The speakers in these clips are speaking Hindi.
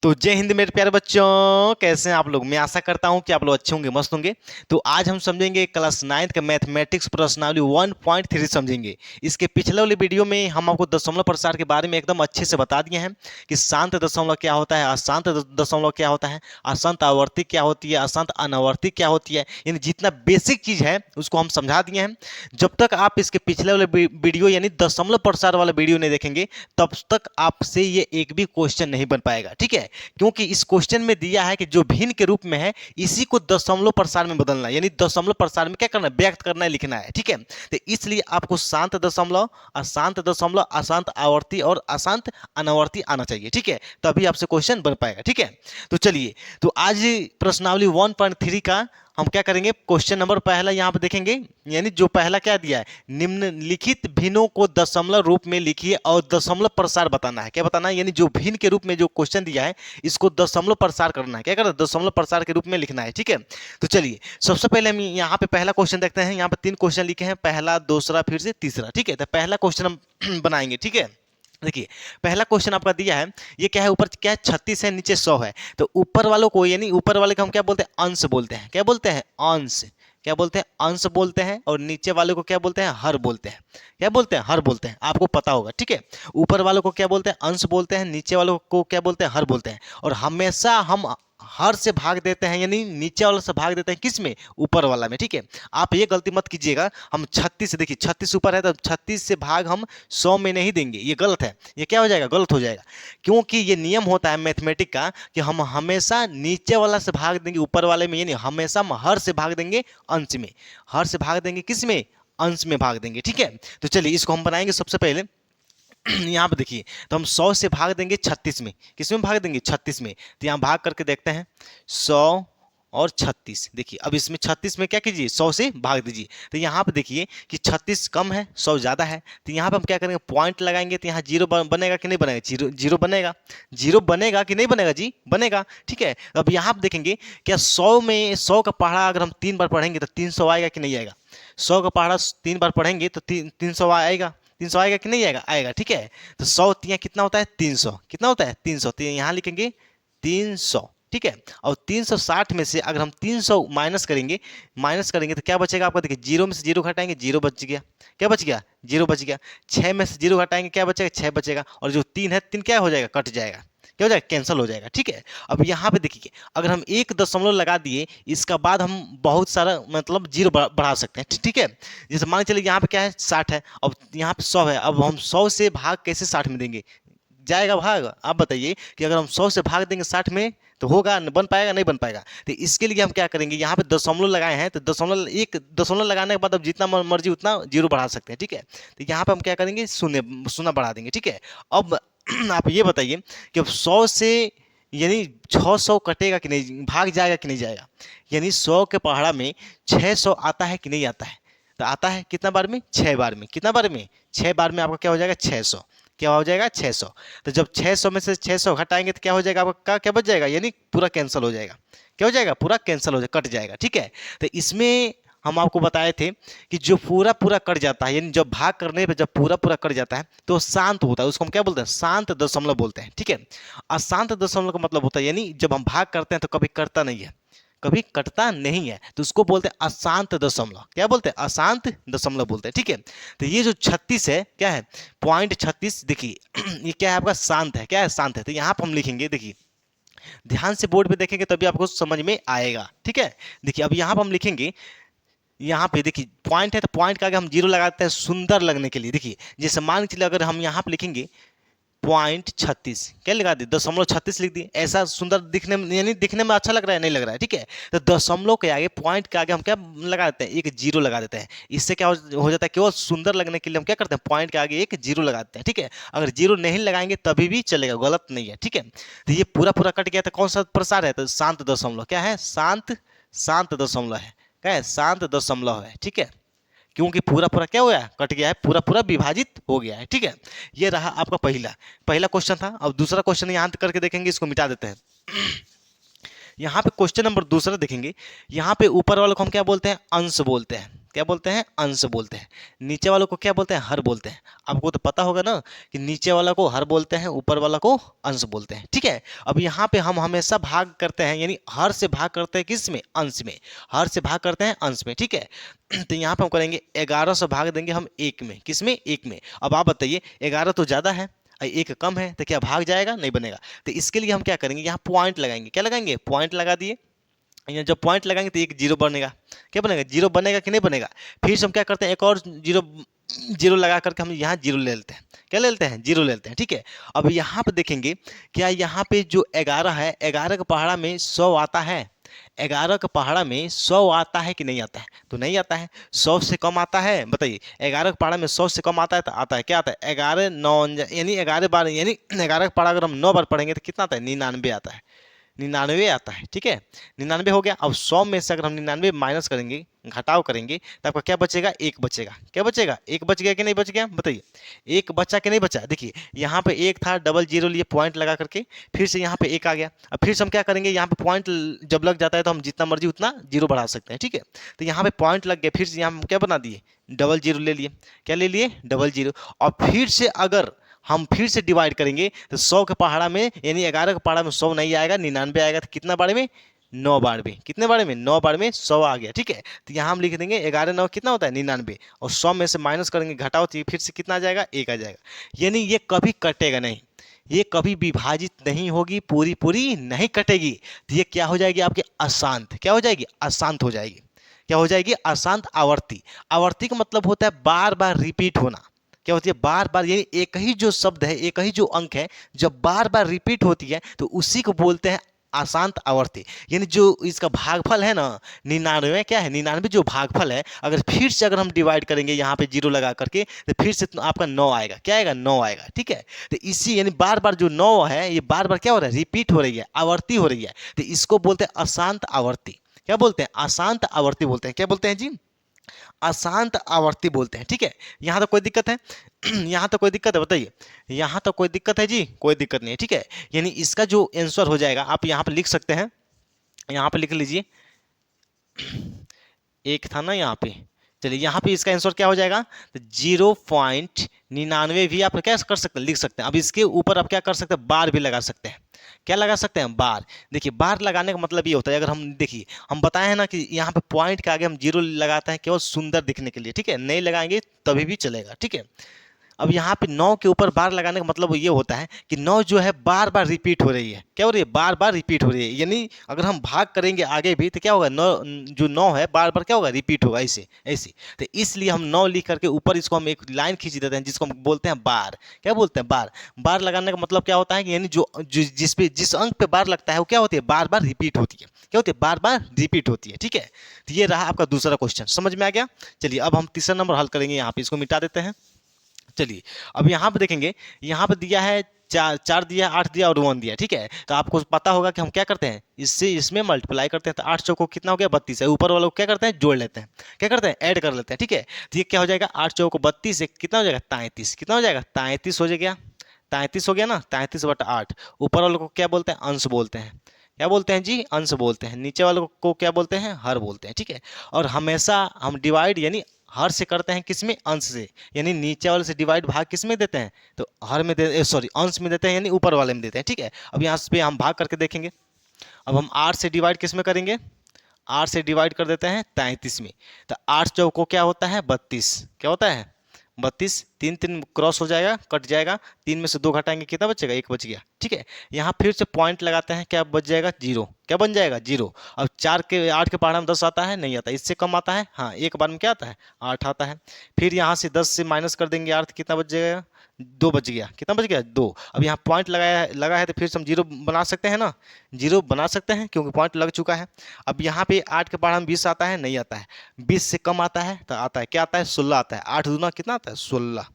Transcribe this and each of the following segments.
तो जय हिंद मेरे प्यारे बच्चों, कैसे हैं आप लोग। मैं आशा करता हूं कि आप लोग अच्छे होंगे, मस्त होंगे। तो आज हम समझेंगे क्लास 9th का मैथमेटिक्स प्रश्नावली 1.3 समझेंगे। इसके पिछले वाले वीडियो में हम आपको दशमलव प्रसार के बारे में एकदम अच्छे से बता दिए हैं कि शांत दशमलव क्या होता है, अशांत दशमलव क्या होता है, अशांत आवर्ती क्या होती है, अशांत अनावर्ती क्या होती है, यानी जितना बेसिक चीज है उसको हम समझा दिए हैं। जब तक आप इसके पिछले वाले वीडियो यानी दशमलव प्रसार वाला वीडियो नहीं देखेंगे तब तक आपसे ये एक भी क्वेश्चन नहीं बन पाएगा, ठीक है। क्योंकि इस क्वेश्चन में दिया है कि जो भिन्न के रूप में है इसी को दशमलव प्रसार में बदलना है, यानी दशमलव प्रसार में क्या करना है, व्यक्त करना है, लिखना है, ठीक है। तो इसलिए आपको शांत दशमलव, अशांत दशमलव, अशांत आवर्ती और अशांत अनावर्ती आना चाहिए, ठीक है। तभी आपसे क्वेश्चन बन पाएगा, ठीक है। तो चलिए, तो आज प्रश्नावली 1.3 का हम क्या करेंगे, क्वेश्चन नंबर पहला यहाँ पे देखेंगे। यानी जो पहला क्या दिया है, निम्नलिखित भिन्नों को दशमलव रूप में लिखिए और दशमलव प्रसार बताना है। क्या बताना है, यानी जो भिन्न के रूप में जो क्वेश्चन दिया है इसको दशमलव प्रसार करना है। क्या करना है, दशमलव प्रसार के रूप में लिखना है, ठीक है। तो चलिए, सबसे पहले हम यहाँ पे पहला क्वेश्चन देखते हैं। यहाँ पे 3 क्वेश्चन लिखे हैं, पहला, दूसरा, फिर से तीसरा, ठीक है। तो पहला क्वेश्चन हम बनाएंगे, ठीक है। देखिए, पहला क्वेश्चन आपका दिया है, ये क्या है, ऊपर क्या है, 36 है, नीचे 100 है। तो ऊपर वालों को, यानी ऊपर वाले को हम क्या बोलते हैं, अंश बोलते हैं। क्या बोलते हैं, अंश। क्या बोलते हैं, अंश बोलते हैं। और नीचे वाले को क्या बोलते हैं, हर बोलते हैं। क्या बोलते हैं, हर बोलते हैं। आपको पता होगा, ठीक है। ऊपर वालों को क्या बोलते हैं, अंश बोलते हैं। नीचे वालों को क्या बोलते हैं, हर बोलते हैं। और हमेशा हम हर से भाग देते हैं, यानी नीचे वाला से भाग देते हैं, किस में, ऊपर वाला में, ठीक है। आप ये गलती मत कीजिएगा। हम 36 से, देखिए 36 ऊपर है तो 36 से भाग हम 100 में नहीं देंगे, ये गलत है। ये क्या हो जाएगा, गलत हो जाएगा। क्योंकि ये नियम होता है मैथमेटिक का कि हम हमेशा नीचे वाला से भाग देंगे ऊपर वाले में, यानी हमेशा हम हर से भाग देंगे अंश में। हर से भाग देंगे किस में, अंश में भाग देंगे, ठीक है। तो चलिए, इसको हम बनाएंगे सबसे पहले। यहाँ पे देखिए, तो हम 100 से भाग देंगे 36 में। किस में भाग देंगे, 36 में। तो यहाँ भाग करके देखते हैं, 100 और 36। देखिए, अब इसमें 36 में क्या कीजिए, 100 से भाग दीजिए। तो यहाँ पे देखिए कि 36 कम है, 100 ज़्यादा है। तो यहाँ पे हम क्या करेंगे, पॉइंट लगाएंगे। तो यहाँ जीरो बनेगा कि नहीं बनेगा, जीरो जीरो बनेगा। जीरो बनेगा कि नहीं बनेगा जी, बनेगा, ठीक है। अब यहाँ पे देखेंगे क्या, 100 में 100 का पहाड़ा अगर हम 3 बार पढ़ेंगे तो 300 आएगा कि नहीं आएगा। 100 का पहाड़ा 3 बार पढ़ेंगे तो 300 आएगा। 300 आएगा कि नहीं आएगा, आएगा, ठीक है। तो 100 तिया कितना होता है, 300। कितना होता है, 300। तो यहाँ लिखेंगे 300, ठीक है। और 360 में से अगर हम 300 माइनस करेंगे तो क्या बचेगा आपका, देखिए, जीरो में से जीरो घटाएंगे, जीरो बच गया। क्या बच गया, जीरो बच गया। 6 में से जीरो घटाएंगे, क्या बचेगा, 6 बचेगा। और जो 3 है, 3 क्या हो जाएगा, कट जाएगा। क्या हो जाएगा, कैंसिल हो जाएगा, ठीक है। अब यहाँ पे देखिए, अगर हम एक दशमलव लगा दिए, इसका बाद हम बहुत सारा मतलब जीरो बढ़ा सकते हैं, ठीक है। जैसे मान चलिए यहाँ पे क्या है, 60 है, अब यहाँ पे 100 है। अब हम 100 से भाग कैसे 60 में देंगे, जाएगा भाग। आप बताइए कि अगर हम 100 से भाग देंगे 60 में तो होगा, बन पाएगा, नहीं बन पाएगा। तो इसके लिए हम क्या करेंगे, यहाँ पे दशमलव लगाए हैं तो दशमलव, एक दशमलव लगाने के बाद अब जितना मर्जी उतना जीरो बढ़ा सकते हैं, ठीक है। तो यहाँ पे हम क्या करेंगे, शून्य शून्य बढ़ा देंगे, ठीक है। अब आप ये बताइए कि अब 100 से, यानी 600 कटेगा कि नहीं, भाग जाएगा कि नहीं जाएगा। यानी 100 के पहाड़ा में 600 आता है कि नहीं आता है। तो आता है कितना बार में, 6 बार में। कितना बार में, 6 बार में। आपका क्या हो जाएगा, 600। क्या हो जाएगा, 600। तो जब 600 में से 600 घटाएंगे तो क्या हो जाएगा आपका, क्या बच जाएगा, यानी पूरा कैंसिल हो जाएगा। क्या हो जाएगा, पूरा कैंसिल हो जाएगा, कट जाएगा, ठीक है। तो इसमें हम आपको बताए थे कि जो पूरा पूरा कट जाता है, यानी जब भाग करने पे जब पूरा पूरा कट जाता है तो शांत होता है, उसको हम क्या बोलते हैं, शांत दशमलव बोलते हैं, ठीक है। अशांत दशमलव का मतलब होता है, यानी जब हम भाग करते हैं तो कभी कटता नहीं है, कभी कटता नहीं है, तो उसको बोलते हैं अशांत दशमलव। क्या बोलते हैं, अशांत दशमलव बोलते हैं, ठीक है। तो ये जो 36 है, क्या है, पॉइंट 36, देखिए ये क्या है आपका, शांत है। क्या है, शांत है। तो यहाँ पर हम लिखेंगे, देखिए ध्यान से बोर्ड पे देखेंगे तभी आपको समझ में आएगा, ठीक है। देखिए, अब यहाँ पर हम लिखेंगे, यहाँ पे देखिए पॉइंट है तो पॉइंट का आगे हम जीरो लगाते हैं सुंदर लगने के लिए। देखिए, जैसे मान के चलिए अगर हम यहाँ पे लिखेंगे पॉइंट 36, क्या लगा दिए, दशमलव 36 लिख दिए, ऐसा सुंदर दिखने में, यानी दिखने में अच्छा लग रहा है, नहीं लग रहा है, ठीक है। तो दशमलव के आगे, पॉइंट के आगे हम क्या लगा देते हैं, एक जीरो लगा देते हैं। इससे क्या हो जाता है, केवल सुंदर लगने के लिए हम क्या करते हैं, पॉइंट के आगे एक जीरो लगाते हैं, ठीक है। अगर जीरो नहीं लगाएंगे तभी भी चलेगा, गलत नहीं है, ठीक है। तो ये पूरा पूरा कट गया, तो कौन सा प्रसार है, तो शांत दशमलव। क्या है, शांत, शांत दशमलव है। क्या है, शांत दशमलव है, ठीक है। क्योंकि पूरा पूरा क्या हुआ है, कट गया है, पूरा पूरा विभाजित हो गया है, ठीक है। ये रहा आपका पहला पहला क्वेश्चन था। अब दूसरा क्वेश्चन यहाँ करके देखेंगे, इसको मिटा देते हैं। यहाँ पे क्वेश्चन नंबर दूसरा देखेंगे। यहाँ पे ऊपर वाले को हम क्या बोलते हैं, अंश बोलते हैं। क्या बोलते हैं, अंश बोलते हैं। नीचे वालों को क्या बोलते हैं, हर बोलते हैं। आपको तो पता होगा ना कि नीचे वाला को हर बोलते हैं, ऊपर वाला को अंश बोलते हैं, ठीक है। अब यहाँ पे हम हमेशा भाग करते हैं, यानी हर से भाग करते हैं किस में, अंश में। हर से भाग करते हैं अंश में, ठीक है। तो यहाँ पे हम करेंगे 11 से भाग देंगे हम 1 में, किस में, 1 में। अब आप बताइए 11 तो ज़्यादा है, 1 कम है, तो क्या भाग जाएगा, नहीं बनेगा। तो इसके लिए हम क्या करेंगे, यहाँ पॉइंट लगाएंगे। क्या लगाएंगे, पॉइंट लगा दिए। यहाँ जब पॉइंट लगाएंगे तो एक जीरो बनेगा। क्या बनेगा, जीरो बनेगा कि नहीं बनेगा। फिर से हम क्या करते हैं, एक और जीरो जीरो लगा करके हम यहाँ जीरो ले लेते हैं। क्या ले लेते हैं, जीरो ले लेते हैं, ठीक है। अब यहाँ पे देखेंगे क्या यहाँ पे जो 11 है, 11 का पहाड़ा में 100 आता है। 11 का पहाड़ा में 100 आता है कि नहीं आता है, तो नहीं आता है। 100 से कम आता है, बताइए। 11 का पहाड़ा में 100 से कम आता है तो आता है, क्या आता है, 11 9 यानी 11 बार, यानी 11 का पहाड़ा अगर हम 9 बार पढ़ेंगे तो कितना आता है, 99 आता है। 99 आता है, ठीक है। 99 हो गया। अब 100 में से अगर हम 99 माइनस करेंगे, घटाव करेंगे, तो आपका क्या बचेगा, एक बचेगा। क्या बचेगा, एक बच गया कि नहीं बच गया, बताइए। एक बचा कि नहीं बचा। देखिए यहाँ पे एक था, डबल जीरो लिए पॉइंट लगा करके, फिर से यहाँ पे एक आ गया। अब फिर से हम क्या करेंगे, यहाँ पे पॉइंट जब लग जाता है तो हम जितना मर्जी उतना जीरो बढ़ा सकते हैं, ठीक है। तो यहाँ पे पॉइंट लग गया, फिर से यहाँ हम क्या बना दिए, डबल जीरो ले लिए। क्या ले लिए, डबल जीरो। और फिर से अगर हम फिर से डिवाइड करेंगे तो 100 के पहाड़ा में, यानी 11 के पहाड़ा में 100 नहीं आएगा, 99 आएगा। तो कितना बार में, 9 बार में। कितने बार में, 9 बार में 100 आ गया, ठीक है। तो यहाँ हम लिख देंगे 11 9 कितना होता है, 99। और 100 में से माइनस करेंगे, घटाओ, तो फिर से कितना आ जाएगा, एक आ जाएगा। यानी ये कभी कटेगा नहीं, ये कभी विभाजित नहीं होगी, पूरी पूरी नहीं कटेगी। तो ये क्या हो जाएगी आपकी, अशांत। क्या हो जाएगी, अशांत हो जाएगी। क्या हो जाएगी, अशांत आवर्ती। आवर्ती का मतलब होता है बार बार रिपीट होना। क्या होती है, बार बार, यानी एक ही जो शब्द है, एक ही जो अंक है, जब बार बार रिपीट होती है तो उसी को बोलते हैं अशांत आवर्ती। यानी जो इसका भागफल है ना, 99, क्या है, 99 जो भागफल है, अगर फिर से अगर हम डिवाइड करेंगे यहाँ पे जीरो लगा करके, तो फिर से तो आपका 9 आएगा। क्या आएगा, 9 आएगा, ठीक है। तो इसी, यानी बार बार जो 9 है, ये बार बार क्या हो रहा है, रिपीट हो रही है, आवर्ती हो रही है। तो इसको बोलते हैं अशांत आवर्ती। क्या बोलते हैं, अशांत आवर्ती बोलते हैं। क्या बोलते हैं जी, अशांत आवर्ती बोलते हैं, ठीक है। यहाँ तो कोई दिक्कत है यहाँ तो कोई दिक्कत है, बताइए। यहाँ तो कोई दिक्कत है जी, कोई दिक्कत नहीं है, ठीक है। यानी इसका जो आंसर हो जाएगा, आप यहाँ पे लिख सकते हैं, यहाँ पे लिख लीजिए। एक था ना यहाँ पे, चलिए यहाँ पे इसका आंसर क्या हो जाएगा, तो 0.99 भी आप क्या कर सकते हैं, लिख सकते हैं। अब इसके ऊपर आप क्या कर सकते हैं, बार भी लगा सकते हैं। क्या लगा सकते हैं, बार। देखिए बार लगाने का मतलब ये होता है, अगर हम देखिए, हम बताए हैं ना कि यहाँ पे पॉइंट के आगे हम जीरो लगाते हैं केवल सुंदर दिखने के लिए, ठीक है। नहीं लगाएंगे तभी भी चलेगा, ठीक है। अब यहाँ पे 9 के ऊपर बार लगाने का मतलब ये होता है कि 9 जो है बार बार रिपीट हो रही है। क्या हो रही है, बार बार रिपीट हो रही है। यानी अगर हम भाग करेंगे आगे भी तो क्या होगा, 9 जो 9 है बार बार क्या होगा, रिपीट होगा, ऐसे ऐसे। तो इसलिए हम 9 लिख करके ऊपर इसको हम एक लाइन खींच देते हैं, जिसको हम बोलते हैं बार। क्या बोलते हैं, बार। बार लगाने का मतलब क्या होता है कि यानी जिस अंक पे बार लगता है वो क्या होती है, बार बार रिपीट होती है। क्या होती है, बार बार रिपीट होती है, ठीक है। तो ये रहा आपका दूसरा क्वेश्चन, समझ में आ गया। चलिए अब हम तीसरा नंबर हल करेंगे, यहाँ पे इसको मिटा देते हैं। चलिए अब यहाँ पे देखेंगे, यहाँ पे दिया है 4 दिया, 8 दिया और 1 दिया, ठीक है। तो आपको पता होगा कि हम क्या करते हैं, इससे इसमें मल्टीप्लाई करते हैं। तो 8 चौको कितना हो गया, 32 है। ऊपर वालों को क्या करते हैं, जोड़ लेते हैं। क्या करते हैं, ऐड कर लेते हैं, ठीक है। तो ये क्या हो जाएगा, 8 चौको 32 से कितना हो जाएगा, 33। कितना हो जाएगा, 33 हो जाएगा। 33 हो गया ना, 33/8। ऊपर वालों को क्या बोलते हैं, अंश बोलते हैं। क्या बोलते हैं जी, अंश बोलते हैं। नीचे वालों को क्या बोलते हैं, हर बोलते हैं, ठीक है। और हमेशा हम डिवाइड यानी हर से करते हैं, किस में, अंश से। यानी नीचे वाले से डिवाइड भाग किस में देते हैं, तो हर में सॉरी अंश में देते हैं, यानी ऊपर वाले में देते हैं, ठीक है। अब यहाँ पे हम भाग करके देखेंगे। अब हम 8 से डिवाइड किस में करेंगे, 8 से डिवाइड कर देते हैं 33 में। तो 8 चौको क्या होता है, 32। क्या होता है, 32। 3 3 क्रॉस हो जाएगा, कट जाएगा। 3 में से 2 घटाएंगे, कितना बचेगा, 1 बच गया, ठीक है। यहाँ फिर से पॉइंट लगाते हैं, क्या बच जाएगा, 0। क्या बन जाएगा, 0। अब 8 के पहाड़ा में 10 आता है, नहीं आता। इससे कम आता है, हाँ, एक बार में क्या आता है, 8 आता है। फिर यहाँ से 10 से माइनस कर देंगे 8, कितना बच जाएगा, 2 बच गया। कितना बच गया, 2। अब यहाँ पॉइंट लगा है तो फिर से हम 0 बना सकते हैं ना, 0 बना सकते हैं क्योंकि पॉइंट लग चुका है। अब यहाँ पे 8 के पहाड़ा में 20 आता है, नहीं आता है। 20 से कम आता है तो आता है, क्या आता है, 16 आता है। 8 दूना कितना आता है, 16।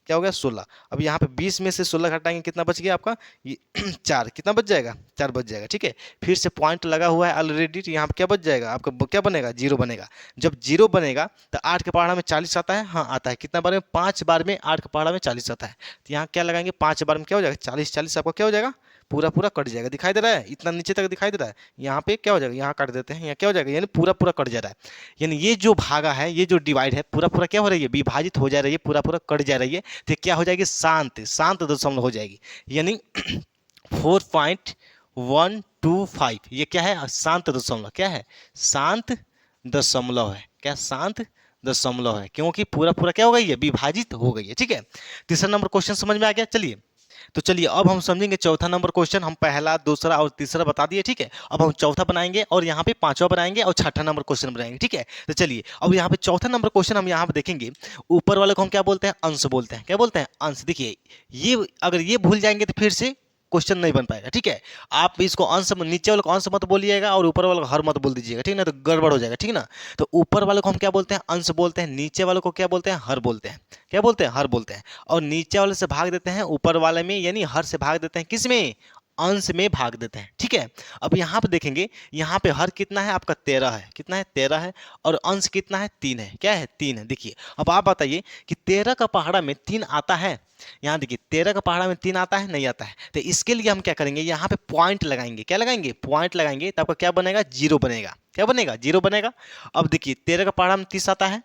क्या हो गया, 16। अब यहाँ पे 20 में से 16 घटाएंगे, कितना बच गया आपका, ये 4। कितना बच जाएगा, 4 बच जाएगा, ठीक है। फिर से पॉइंट लगा हुआ है ऑलरेडी, तो यहाँ पे क्या बच जाएगा आपका, क्या बनेगा, 0 बनेगा। जब 0 बनेगा तो 8 के पहाड़ा में 40 आता है, हाँ आता है। कितना बार में, 5 बार में 8 के पहाड़ा में 40 आता है। तो यहाँ क्या लगाएंगे, 5 बार में क्या हो जाएगा, 40 40 आपका क्या हो जाएगा, पूरा पूरा कट जाएगा, दिखाई दे रहा है, इतना नीचे तक दिखाई दे रहा है। यहाँ पे क्या हो जाएगा, यहाँ काट देते हैं, यहाँ क्या हो जाएगा, यानी पूरा पूरा कट जा रहा है। यानी ये जो भागा है, ये जो डिवाइड है, पूरा पूरा क्या हो रही है, विभाजित हो जा रही है, पूरा पूरा कट जा रही है। तो क्या हो जाएगी, शांत शांत दशमलव हो जाएगी। यानी 4.125 ये क्या है, शांत दशमलव, क्या है, शांत दशमलव है, क्या शांत दशमलव है, क्योंकि पूरा पूरा क्या हो गई है, विभाजित हो गई है। ठीक है, तीसरा नंबर क्वेश्चन समझ में आ गया। चलिए तो चलिए अब हम समझेंगे चौथा नंबर क्वेश्चन। हम पहला, दूसरा और तीसरा बता दिए, ठीक है। अब हम चौथा बनाएंगे और यहाँ पे पांचवा बनाएंगे और छठा नंबर क्वेश्चन बनाएंगे, ठीक है। तो चलिए अब यहाँ पे चौथा नंबर क्वेश्चन हम यहाँ पे देखेंगे। ऊपर वाले को हम क्या बोलते हैं, अंश बोलते हैं। क्या बोलते हैं, अंश। देखिए ये अगर ये भूल जाएंगे तो फिर से क्वेश्चन नहीं बन पाएगा, ठीक है। आप इसको अंश, नीचे वाले को अंश मत बोलिएगा और ऊपर वाले को हर मत बोल दीजिएगा, ठीक है ना, तो गड़बड़ हो जाएगा, ठीक है ना। तो ऊपर वाले को हम क्या बोलते हैं, अंश बोलते हैं। नीचे वाले को क्या बोलते हैं, हर बोलते हैं। क्या बोलते हैं, हर बोलते हैं। और नीचे वाले से भाग देते हैं ऊपर वाले में, यानी हर से भाग देते हैं किस में, अंश में भाग देते हैं, ठीक है। अब यहाँ पे देखेंगे, यहाँ पे हर कितना है आपका 13 है, कितना है 13 है, और अंश कितना है 3 है, क्या है 3 है। देखिए अब आप बताइए कि 13 का पहाड़ा में 3 आता है, यहाँ देखिए 13 का पहाड़ा में 3 आता है, नहीं आता है। तो इसके लिए हम क्या करेंगे, यहाँ पे पॉइंट लगाएंगे। क्या लगाएंगे, पॉइंट लगाएंगे, तो आपका क्या बनेगा, जीरो बनेगा। क्या बनेगा, जीरो बनेगा। अब देखिए 13 का पहाड़ा में 30 आता है,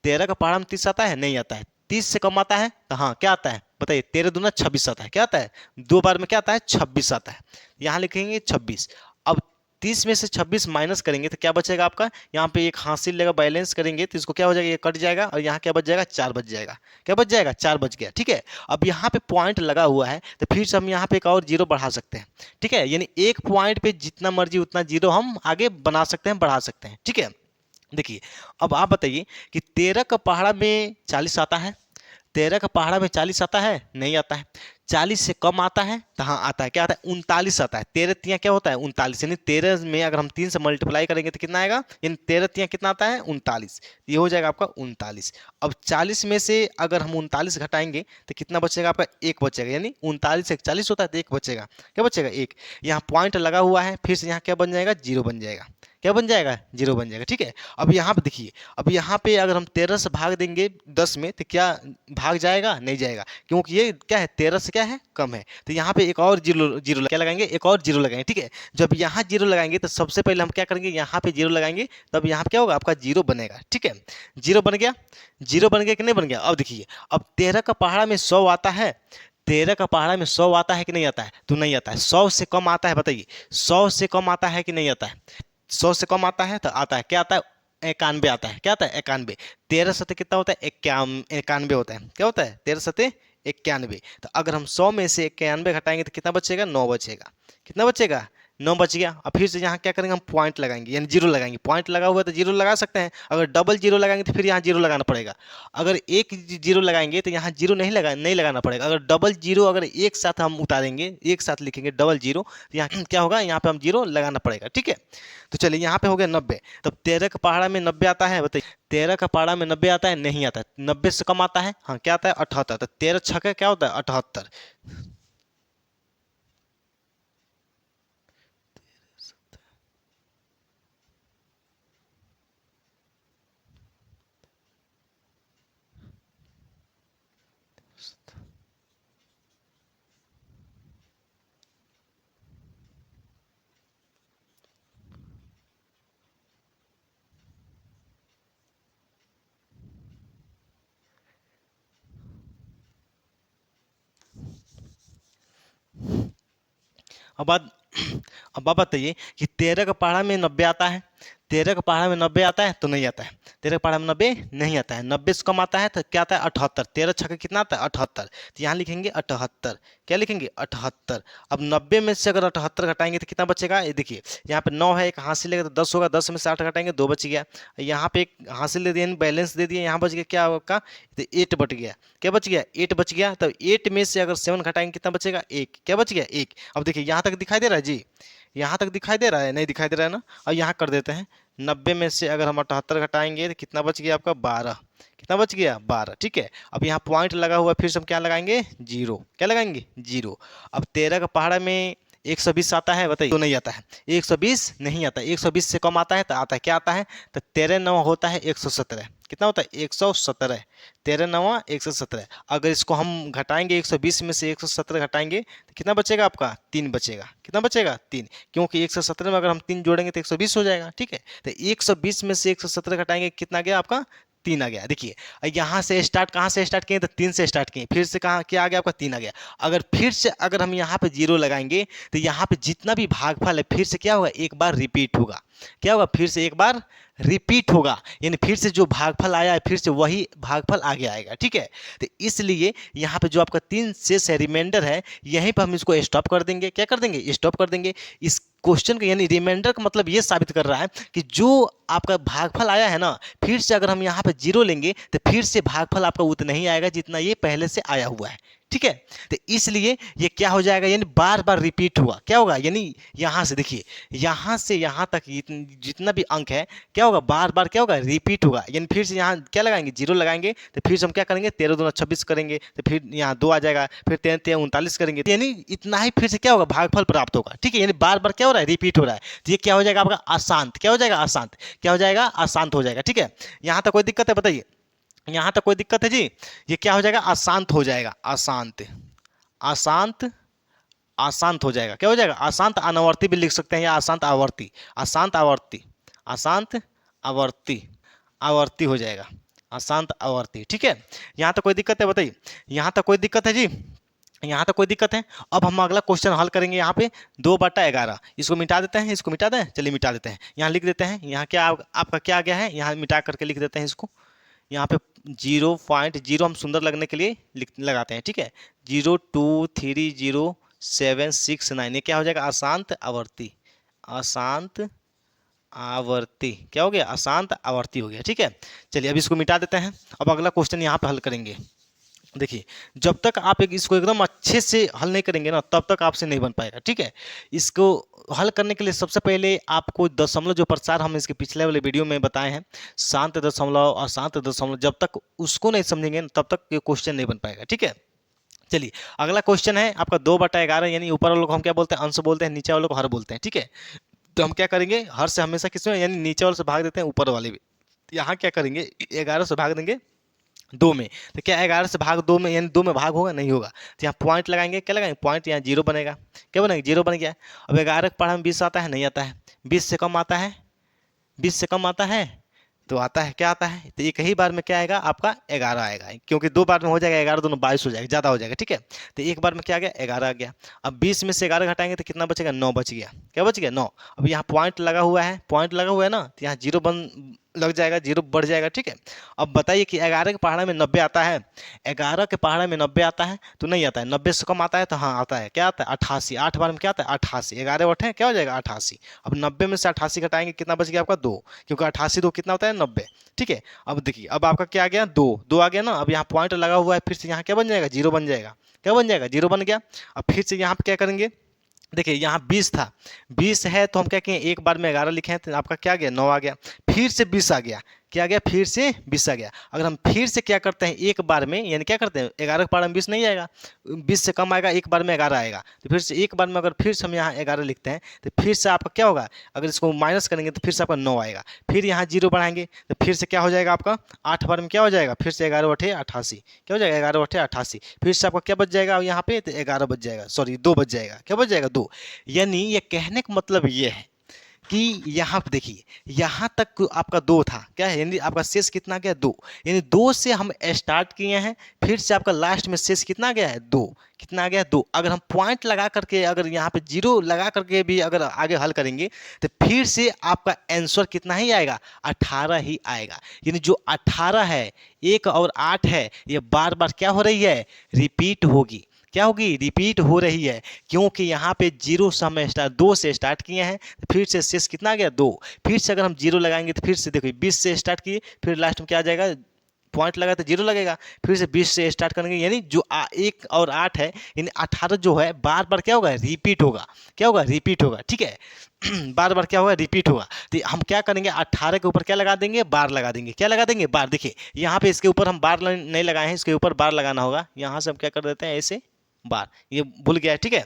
13 का पहाड़ा में 30 आता है, नहीं आता है। 30 से कम आता है तो हाँ क्या आता है बताइए, 13 दूना 26 आता है। क्या आता है, दो बार में क्या आता है, 26 आता है। यहाँ लिखेंगे 26। अब 30 में से 26 माइनस करेंगे तो क्या बचेगा आपका, यहाँ पे एक हासिल लेगा, बैलेंस करेंगे तो इसको क्या हो जाएगा, ये कट जाएगा, और यहाँ क्या बच जाएगा, 4 बच जाएगा। क्या बच जाएगा, 4 बच गया, ठीक है। अब यहाँ पे पॉइंट लगा हुआ है तो फिर से हम यहाँ पे एक और जीरो बढ़ा सकते हैं, ठीक है। यानी एक पॉइंट पे जितना मर्जी उतना जीरो हम आगे बना सकते हैं, बढ़ा सकते हैं, ठीक है। देखिए अब आप बताइए कि 13 का पहाड़ा में 40 आता है, 13 का पहाड़ा में 40 आता है, नहीं आता है। 40 से कम आता है तो हाँ आता है, क्या आता है, 39 आता है। 13 तियाँ क्या होता है, 39। यानी 13 में अगर हम 3 से मल्टीप्लाई करेंगे तो कितना आएगा, यानी 13 तियाँ कितना आता है, 39। ये हो जाएगा आपका 39। अब 40 में से अगर हम 39 घटाएंगे तो कितना बचेगा आपका, एक बचेगा। यानी 39 से 40 होता है तो एक बचेगा। क्या बचेगा, एक। यहाँ पॉइंट लगा हुआ है, फिर से यहाँ क्या बन जाएगा, जीरो बन जाएगा। क्या बन जाएगा, जीरो बन जाएगा, ठीक है। अब यहाँ पे देखिए, अब यहाँ पे अगर हम 13 से भाग देंगे 10 में तो क्या भाग जाएगा, नहीं जाएगा, क्योंकि ये क्या है, 13 से क्या है, कम है। तो यहाँ पे एक और जीरो जीरो क्या लगाएंगे, एक और जीरो लगाएंगे, ठीक है। जब यहाँ जीरो लगाएंगे तो सबसे पहले हम क्या करेंगे, यहाँ पे जीरो लगाएंगे, तब यहाँ पे क्या होगा, आपका जीरो बनेगा, ठीक है। जीरो बन गया, जीरो बन गया कि नहीं बन गया। अब देखिए, अब 13 का पहाड़ा में 100 आता है, 13 का पहाड़ा में 100 आता है कि नहीं आता है, तो नहीं आता है। 100 से कम आता है, बताइए 100 से कम आता है कि नहीं आता है। 100 से कम आता है तो आता है, क्या आता है, 91 आता है। क्या आता है, 91। 13 सत्ते कितना होता है, 91 होता है। क्या होता है, 13 सत्ते 91। तो अगर हम 100 में से 91 घटाएंगे तो कितना बचेगा, 9 बचेगा। कितना बचेगा, 9 बच गया। अब फिर से यहाँ क्या करेंगे, हम पॉइंट लगाएंगे, यानी जीरो लगाएंगे। पॉइंट लगा हुआ है तो जीरो लगा सकते हैं। अगर डबल जीरो लगाएंगे तो फिर यहाँ जीरो लगाना पड़ेगा। अगर एक जीरो लगाएंगे तो यहाँ जीरो नहीं लगाना पड़ेगा। अगर डबल जीरो अगर एक साथ हम उतारेंगे, एक साथ लिखेंगे डबल जीरो, तो यहाँ क्या होगा, यहाँ पे हम जीरो लगाना पड़ेगा, ठीक है। तो चलिए यहाँ पे हो गया 90। तब 13 का पहाड़ा में 90 आता है, बताइए 13 का पहाड़ा में 90 आता है, नहीं आता है। 90 से कम आता है, हाँ क्या आता है, 78। तो 13 छक्का क्या होता है, 78। अब बात अब आप बताइए कि 13 का पहाड़ा में 90 आता है, 13 का पहाड़ा में 90 आता है तो नहीं आता है। 13 का पहाड़ा में 90 नहीं आता है। 90 से कम आता है तो क्या आता है, 78। 13 छक्का कितना आता है, 78। तो यहाँ लिखेंगे 78। क्या लिखेंगे, 78। अब 90 में से अगर 78 घटाएंगे तो कितना बचेगा, ये देखिए यहाँ पे 9 है, एक हासिल लेगा तो 10 होगा। 10 में से 8 घटाएंगे 2 बच गया। यहाँ पे एक हासिल दे दिए, बैलेंस दे दिए, यहाँ बच गया क्या होगा, तो 8 बच गया। क्या बच गया, 8 बच गया। तब 8 में से अगर 7 घटाएंगे कितना बचेगा, 1। क्या बच गया, 1। अब देखिए यहाँ तक दिखाई दे रहा है जी, यहाँ तक दिखाई दे रहा है, नहीं दिखाई दे रहा है ना। और यहाँ कर देते हैं, 90 में से अगर हम 78 घटाएंगे तो कितना बच गया आपका, 12। कितना बच गया, 12, ठीक है। अब यहाँ पॉइंट लगा हुआ, फिर से हम क्या लगाएंगे, जीरो। क्या लगाएंगे, जीरो। अब 13 का पहाड़ा में 120 आता है बताइए? तो नहीं आता है। 120 नहीं आता, 120 से कम आता है तो आता है, क्या आता है? तो 13 9 होता है 117। कितना होता है? 117। 13 9 117। अगर इसको हम घटाएंगे 120 में से 117 घटाएंगे तो कितना बचेगा आपका? 3 बचेगा। कितना बचेगा? 3, क्योंकि 117 में अगर हम 3 जोड़ेंगे तो 120 हो जाएगा। ठीक है, तो 120 में से 117 घटाएंगे, कितना गया आपका? 3 आ गया। देखिए यहाँ से स्टार्ट, कहाँ से स्टार्ट किए? तो 3 से स्टार्ट किए, फिर से कहाँ क्या आ गया आपका? 3 आ गया। अगर फिर से अगर हम यहाँ पे जीरो लगाएंगे तो यहाँ पे जितना भी भागफल है फिर से क्या होगा? एक बार रिपीट होगा। क्या होगा? फिर से एक बार रिपीट होगा, यानी फिर से जो भागफल आया है फिर से वही भागफल आगे आएगा। ठीक है, तो इसलिए यहाँ पे जो आपका 3 शेष है, रिमाइंडर है, यहीं पर हम इसको स्टॉप कर देंगे। क्या कर देंगे? स्टॉप कर देंगे। इस क्वेश्चन का यानी रिमाइंडर का मतलब ये साबित कर रहा है कि जो आपका भागफल आया है ना, फिर से अगर हम यहाँ पे जीरो लेंगे तो फिर से भागफल आपका उतना ही आएगा जितना ये पहले से आया हुआ है। ठीक है, तो इसलिए ये क्या हो जाएगा? यानी बार बार रिपीट हुआ। क्या होगा? यानी यहाँ से देखिए, यहाँ से यहाँ तक जितना भी अंक है क्या होगा? बार बार क्या होगा? रिपीट होगा। यानी फिर से यहाँ क्या लगाएंगे? जीरो लगाएंगे तो फिर से हम क्या करेंगे? 13 दूना 26 करेंगे, तो फिर यहाँ 2 आ जाएगा, फिर 13 13 39 करेंगे, यानी इतना ही फिर से क्या होगा? भागफल प्राप्त होगा। ठीक है, यानी बार बार क्या हो रहा है? रिपीट हो रहा है। तो ये क्या हो जाएगा आपका? अशांत। क्या हो जाएगा? अशांत। क्या हो जाएगा? अशांत हो जाएगा। ठीक है, यहाँ तक कोई दिक्कत है? बताइए, यहाँ तक कोई दिक्कत है जी? ये क्या हो जाएगा? अशांत हो जाएगा। अशांत, अशांत, अशांत हो जाएगा। क्या हो जाएगा? अशांत अनावर्ती भी लिख सकते हैं, या अशांत आवर्ती। अशांत आवर्ती, अशांत आवर्ती, आवर्ती हो जाएगा। अशांत आवर्ती। ठीक है, यहाँ तक कोई दिक्कत है? बताइए, यहाँ तक कोई दिक्कत है जी? यहाँ तक कोई दिक्कत है? अब हम अगला क्वेश्चन हल करेंगे। यहाँ पे 2/11, इसको मिटा देते हैं, इसको मिटा दें, चलिए मिटा देते हैं। यहाँ लिख देते हैं, यहाँ क्या आपका क्या आ गया है? यहाँ मिटा करके लिख देते हैं इसको। यहाँ पे 0.0 हम सुंदर लगने के लिए लगाते हैं। ठीक है, 0230769, ये क्या हो जाएगा? अशांत आवर्ती। अशांत आवर्ती क्या हो गया? अशांत आवर्ती हो गया। ठीक है, चलिए अब इसको मिटा देते हैं। अब अगला क्वेश्चन यहाँ पे हल करेंगे। देखिए, जब तक आप इसको एकदम अच्छे से हल नहीं करेंगे ना, तब तक आपसे नहीं बन पाएगा। ठीक है, इसको हल करने के लिए सबसे पहले आपको दशमलव जो प्रसार हम इसके पिछले वाले वीडियो में बताए हैं, शांत दशमलव, अशांत दशमलव, जब तक उसको नहीं समझेंगे ना, तब तक ये क्वेश्चन नहीं बन पाएगा। ठीक है, चलिए अगला क्वेश्चन है आपका 2/11, यानी ऊपर वालों को हम क्या बोलते हैं? अंश बोलते हैं, नीचे वालों को हर बोलते हैं। ठीक है, तो हम क्या करेंगे? हर से हमेशा किसमें, यानी नीचे वाले से भाग देते हैं, ऊपर वाले भी। यहाँ क्या करेंगे? 11 से भाग देंगे 2 में, तो क्या 11 से भाग 2 में, यानी 2 में भाग होगा? नहीं होगा। तो यहाँ पॉइंट लगाएंगे, क्या लगाएंगे? पॉइंट, यहाँ जीरो बनेगा। क्या बनेगा? जीरो बन गया। अब 11 के पढ़ा में 20 आता है? नहीं आता है। 20 से कम आता है? 20 से कम आता है तो आता है, क्या आता है? तो एक ही बार में क्या आएगा आपका? 11 आएगा, क्योंकि 2 बार में हो जाएगा 11 दोनों 22 हो जाएगा, ज़्यादा हो जाएगा। ठीक है, तो एक बार में क्या आ गया? 11 आ गया। अब 20 में से 11 घटाएंगे तो कितना बचेगा? 9 बच गया। क्या बच गया? 9। अब यहाँ पॉइंट लगा हुआ है, पॉइंट लगा हुआ है ना, तो यहाँ जीरो बन लग जाएगा, जीरो बढ़ जाएगा। ठीक है, अब बताइए कि 11 के पहाड़ा में 90 आता है? 11 के पहाड़ा में 90 आता है? तो नहीं आता है। 90 से कम आता है? तो हाँ आता है। क्या आता है? 88। 8 बार में क्या आता है? 88। 11 बटे क्या हो जाएगा? 88। अब 90 में से 88 घटाएंगे, कितना बच गया आपका? 2, क्योंकि 88 2 कितना होता है? 90। ठीक है, अब देखिए, अब आपका क्या आ गया? 2 2 आ गया ना। अब यहाँ पॉइंट लगा हुआ है, फिर से यहाँ क्या बन जाएगा? जीरो बन जाएगा। क्या बन जाएगा? जीरो बन गया। अब फिर से यहाँ पे क्या करेंगे? देखिए यहाँ 20 था, 20 है तो हम क्या किए? एक बार में 11 लिखे हैं, तो आपका क्या आ गया? 9 आ गया। फिर से 20 आ गया। क्या आ गया? फिर से 20 आ गया। अगर हम फिर से क्या करते हैं? एक बार में, यानी क्या करते हैं? 11 के पार में 20 नहीं आएगा, 20 से कम आएगा, एक बार में 11 आएगा। तो फिर से एक बार में अगर फिर से हम यहाँ 11 लिखते हैं तो फिर से आपका क्या होगा? अगर इसको माइनस करेंगे तो फिर से आपका 9 आएगा। फिर यहाँ जीरो बढ़ाएंगे तो फिर से क्या हो जाएगा आपका? 8 बार में क्या हो जाएगा? फिर से 11 बटे 88। क्या हो जाएगा? 11 बटे 88। फिर से आपका क्या बच जाएगा यहाँ पे? तो 11 बच जाएगा, सॉरी 2 बच जाएगा। क्या बच जाएगा? 2। यानी ये कहने का मतलब ये है कि यहाँ पे देखिए, यहाँ तक आपका 2 था, क्या है? यानी आपका शेष कितना गया? 2। यानी 2 से हम स्टार्ट किए हैं, फिर से आपका लास्ट में शेष कितना गया है? 2। कितना आ गया? 2। अगर हम पॉइंट लगा करके, अगर यहाँ पे जीरो लगा करके भी अगर आगे हल करेंगे तो फिर से आपका आंसर कितना ही आएगा? 18 ही आएगा। यानी जो 18 है, 1 और 8 है, ये बार बार क्या हो रही है? रिपीट होगी। क्या होगी? रिपीट हो रही है, क्योंकि यहाँ पे जीरो से हम स्टार्ट 2 से स्टार्ट किए हैं, फिर से शेष कितना आ गया? 2। फिर से अगर हम जीरो लगाएंगे तो फिर से देखो 20 से स्टार्ट किए, फिर लास्ट में क्या आ जाएगा? पॉइंट लगा तो जीरो लगेगा, फिर से 20 से स्टार्ट करेंगे, यानी जो 1 और 8 है, यानी 18 जो है बार बार क्या होगा? रिपीट होगा। क्या होगा? रिपीट होगा। ठीक है बार बार क्या होगा? रिपीट होगा। तो हम क्या करेंगे? 18 के ऊपर क्या लगा देंगे? बार लगा देंगे। क्या लगा देंगे? बार। देखिए यहाँ पे इसके ऊपर हम बार नहीं लगाए हैं, इसके ऊपर बार लगाना होगा। यहाँ से हम क्या कर देते हैं? ऐसे बार, ये भूल गया है। ठीक है,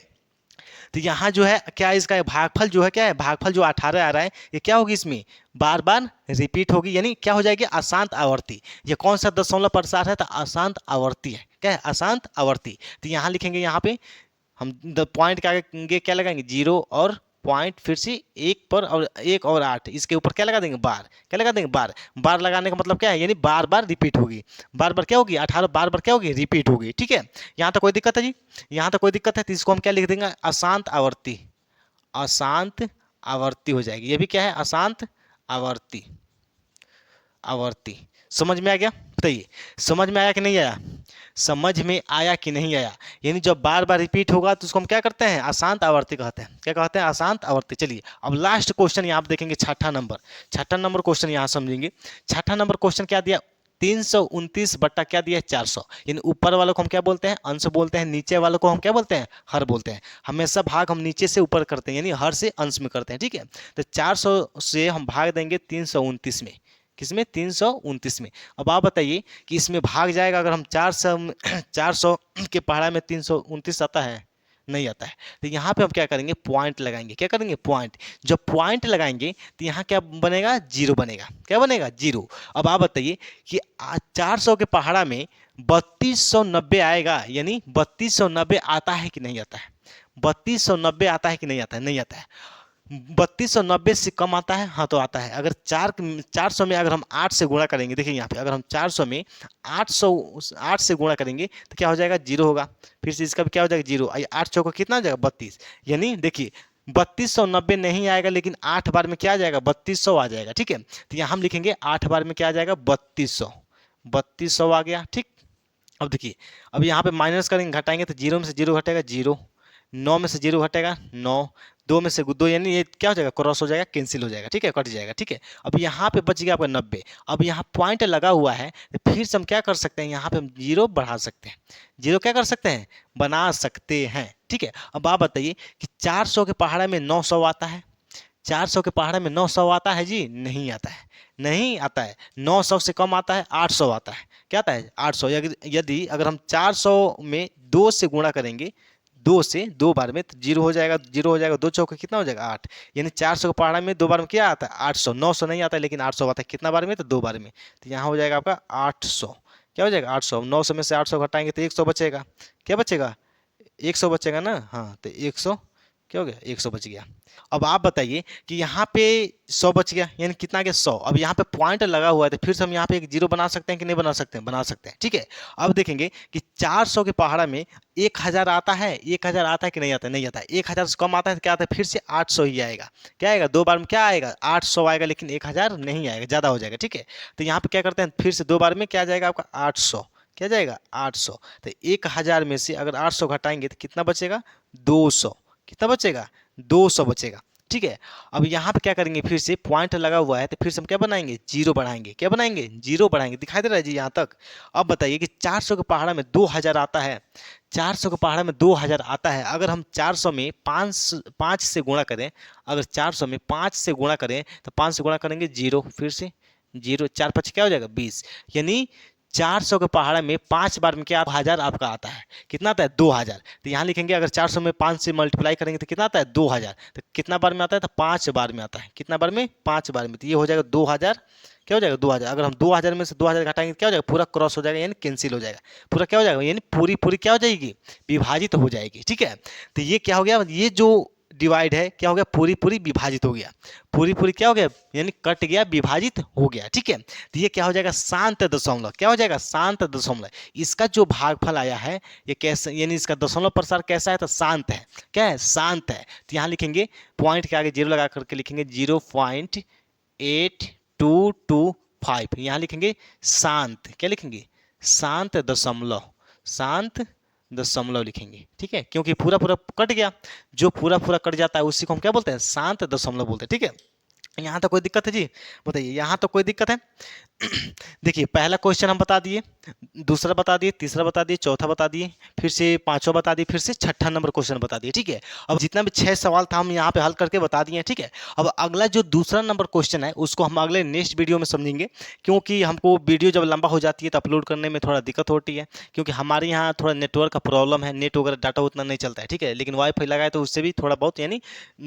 तो यहाँ जो है क्या इसका भागफल जो है क्या है, भागफल जो 18 आ रहा है ये क्या होगी, इसमें बार बार रिपीट होगी, यानी क्या हो जाएगी, अशांत आवर्ती। ये कौन सा दशमलव प्रसार है, तो अशांत आवर्ती है, क्या है, अशांत आवर्ती। तो यहाँ लिखेंगे, यहाँ पे हम पॉइंट के आगे क्या लगाएंगे, 0 और पॉइंट, फिर से एक पर और 1 और 8, इसके ऊपर क्या लगा देंगे, बार, क्या लगा देंगे, बार। बार लगाने का मतलब क्या है, यानी बार बार रिपीट होगी, बार बार क्या होगी, 18 बार बार क्या होगी, रिपीट होगी। ठीक है, यहाँ तक कोई दिक्कत है जी, यहाँ तक कोई दिक्कत है, तो इसको हम क्या लिख देंगे, अशांत आवर्ती, अशांत आवर्ती हो जाएगी। ये भी क्या है, अशांत आवर्ती, आवर्ती। समझ में आ गया, बताइए समझ में आया कि नहीं आया, समझ में आया कि नहीं आया। यानी जब बार बार रिपीट होगा तो उसको हम क्या करते हैं, अशांत आवर्ती कहते हैं, क्या कहते हैं, अशांत आवर्ती। चलिए अब लास्ट क्वेश्चन यहाँ आप देखेंगे, छठा नंबर क्वेश्चन यहाँ समझेंगे। छठा नंबर क्वेश्चन क्या दिया, 329 बट्टा क्या दिया है, 400। यानी ऊपर वालों को हम क्या बोलते हैं, अंश बोलते हैं, नीचे वालों को हम क्या बोलते हैं, हर बोलते हैं। हमेशा भाग हम नीचे से ऊपर करते हैं, यानी हर से अंश में करते हैं। ठीक है, तो 400 से हम भाग देंगे 329 में, किसमें, 329 में। अब आप बताइए कि इसमें भाग जाएगा, अगर हम 400 के पहाड़ा में 329 आता है, नहीं आता है। तो यहाँ पे हम क्या करेंगे, पॉइंट लगाएंगे, क्या करेंगे, पॉइंट। जब पॉइंट लगाएंगे तो यहाँ क्या बनेगा, 0 बनेगा, क्या बनेगा, 0। अब आप बताइए कि 400 के पहाड़ा में 3290 आएगा, यानी 3290 आता है कि नहीं आता है, 3290 आता है कि नहीं आता है, नहीं आता है। 3290 से कम आता है, हाँ तो आता है। अगर 400 में अगर हम 8 से गुणा करेंगे, देखिए यहाँ पे अगर हम 400 में 8 से गुणा करेंगे तो क्या हो जाएगा, 0 होगा। फिर से इसका भी क्या हो जाएगा, 0। 8 चौको कितना हो जाएगा, 32। यानी देखिए 3290 नहीं आएगा, लेकिन 8 बार में क्या आ जाएगा, 3200 आ जाएगा। ठीक है, तो यहाँ हम लिखेंगे 8 बार में क्या आ जाएगा, 3200 आ गया। ठीक, अब देखिए, अब यहाँ पे माइनस करेंगे, घटाएंगे तो 0 में से 0 घटेगा, 0। 9 में से 0 घटेगा, 9। 2 में से 2, यानी ये क्या हो जाएगा, क्रॉस हो जाएगा, कैंसिल हो जाएगा। ठीक है, कट जाएगा। ठीक है, अब यहाँ पे बच गया आपका 90। अब यहाँ पॉइंट लगा हुआ है, तो फिर से हम क्या कर सकते हैं, यहाँ पे हम 0 बढ़ा सकते हैं, 0 क्या कर सकते हैं, बना सकते हैं। ठीक है, अब आप बताइए कि 400 के पहाड़ा में 900 आता है, 400 के पहाड़ा में 900 आता है जी, नहीं आता है, नहीं आता है। 900 से कम आता है, 800 आता है, क्या आता है, 800। यदि अगर हम 400 में 2 से गुणा करेंगे, 2 से 2 बार में, तो 0 हो जाएगा, 0 हो जाएगा, 2 चौके कितना हो जाएगा, 8। यानी 400 के पहाड़ा में 2 बार में क्या आता है, 800। 900 नहीं आता है, लेकिन 800 आता है, कितना बार में, तो 2 बार में। तो यहाँ हो जाएगा आपका 800, क्या हो जाएगा, 800। 900 में से 800 घटाएंगे तो 100 बचेगा, क्या बचेगा, 100 बचेगा ना, हाँ तो 100 क्या हो गया, 100 बच गया। अब आप बताइए कि यहाँ पे 100 बच गया, यानी कितना गया, 100। अब यहाँ पे पॉइंट लगा हुआ है, तो फिर से हम यहाँ पे एक 0 बना सकते हैं कि नहीं बना सकते हैं, बना सकते हैं। ठीक है, अब देखेंगे कि 400 के पहाड़ा में 1000 आता है, 1000 आता है कि नहीं आता है, नहीं आता है। 1000 से कम आता है तो क्या आता है, फिर से 800 ही आएगा, क्या आएगा, 2 बार में क्या आएगा, 800 आएगा, लेकिन 1000 नहीं आएगा, ज़्यादा हो जाएगा। ठीक है, तो यहाँ पे क्या करते हैं, फिर से 2 बार में क्या आ जाएगा आपका, 800, क्या जाएगा, 800। तो 1000 में से अगर 800 घटाएंगे तो कितना बचेगा, 200, कितना बचेगा, 200 बचेगा। ठीक है, अब यहाँ पे क्या करेंगे, फिर से पॉइंट लगा हुआ है, तो फिर से हम क्या बनाएंगे, 0 बढ़ाएंगे, क्या बनाएंगे, 0 बढ़ाएंगे। दिखाई दे रहा है जी यहाँ तक। अब बताइए कि 400 के पहाड़ा में 2000 आता है, 400 के पहाड़ा में 2000 आता है। अगर हम 400 में 5 से गुणा करें, अगर 400 में 5 से गुणा करें, तो 5 से गुणा करेंगे 0, फिर से 0, 4 5 क्या हो जाएगा, 20। यानी 400 के पहाड़ा में 5 बार में क्या 2000 आपका आता है, कितना आता है, 2000। तो यहाँ लिखेंगे अगर 400 में 5 से मल्टीप्लाई करेंगे तो कितना आता है, 2000। तो कितना बार में आता है, तो 5 बार में आता है, कितना बार में, 5 बार में। तो ये हो जाएगा 2000, क्या हो जाएगा, 2000। अगर हम 2000 में से 2000 घटाएंगे तो क्या हो जाएगा, पूरा क्रॉस हो जाएगा, यानी कैंसिल हो जाएगा, पूरा क्या हो जाएगा, यानी पूरी पूरी क्या हो जाएगी, विभाजित हो जाएगी। ठीक है, तो ये क्या हो गया, ये जो डिवाइड है क्या हो गया, पूरी पूरी विभाजित हो गया, पूरी पूरी क्या हो गया, यानी कट गया, विभाजित हो गया। ठीक है, तो ये क्या हो जाएगा, शांत दशमलव, क्या हो जाएगा, शांत दशमलव। इसका जो भागफल आया है ये कैसे, यानी इसका दशमलव प्रसार कैसा है, तो शांत है, क्या है, शांत है। तो यहाँ लिखेंगे पॉइंट के आगे 0 लगा करके लिखेंगे 0.8225, यहाँ लिखेंगे शांत, क्या लिखेंगे, शांत दशमलव, शांत दशमलव लिखेंगे। ठीक है, क्योंकि पूरा पूरा कट गया, जो पूरा पूरा कट जाता है उसी को हम क्या बोलते हैं, शांत दशमलव बोलते हैं। ठीक है, यहाँ तो कोई दिक्कत है जी? बताइए, यहाँ तो कोई दिक्कत है? देखिए, पहला क्वेश्चन हम बता दिए, दूसरा बता दिए, तीसरा बता दिए, चौथा बता दिए, फिर से पांचवा बता दिए, फिर से छठा नंबर क्वेश्चन बता दिए, ठीक है। अब जितना भी 6 सवाल था हम यहाँ पे हल करके बता दिए हैं, ठीक है। अब अगला जो दूसरा नंबर क्वेश्चन है उसको हम अगले नेक्स्ट वीडियो में समझेंगे, क्योंकि हमको वीडियो जब लंबा हो जाती है तो अपलोड करने में थोड़ा दिक्कत होती है, क्योंकि हमारे यहाँ थोड़ा नेटवर्क का प्रॉब्लम है, नेट वगैरह डाटा उतना नहीं चलता है, ठीक है। लेकिन वाईफाई लगाए तो उससे भी थोड़ा बहुत यानी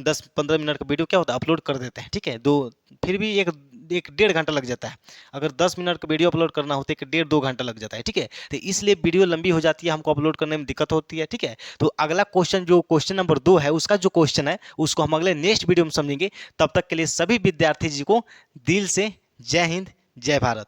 10-15 मिनट का वीडियो क्या होता है अपलोड कर देते हैं, ठीक है। दो फिर भी एक एक 1.5 घंटा लग जाता है। अगर 10 मिनट का वीडियो अपलोड करना होता है, एक 1.5-2 घंटा लग जाता है, ठीक है। तो इसलिए वीडियो लंबी हो जाती है, हमको अपलोड करने में दिक्कत होती है, ठीक है। तो अगला क्वेश्चन जो क्वेश्चन नंबर 2 है उसका जो क्वेश्चन है उसको हम अगले नेक्स्ट वीडियो में समझेंगे। तब तक के लिए सभी विद्यार्थी जी को दिल से जय हिंद, जय भारत।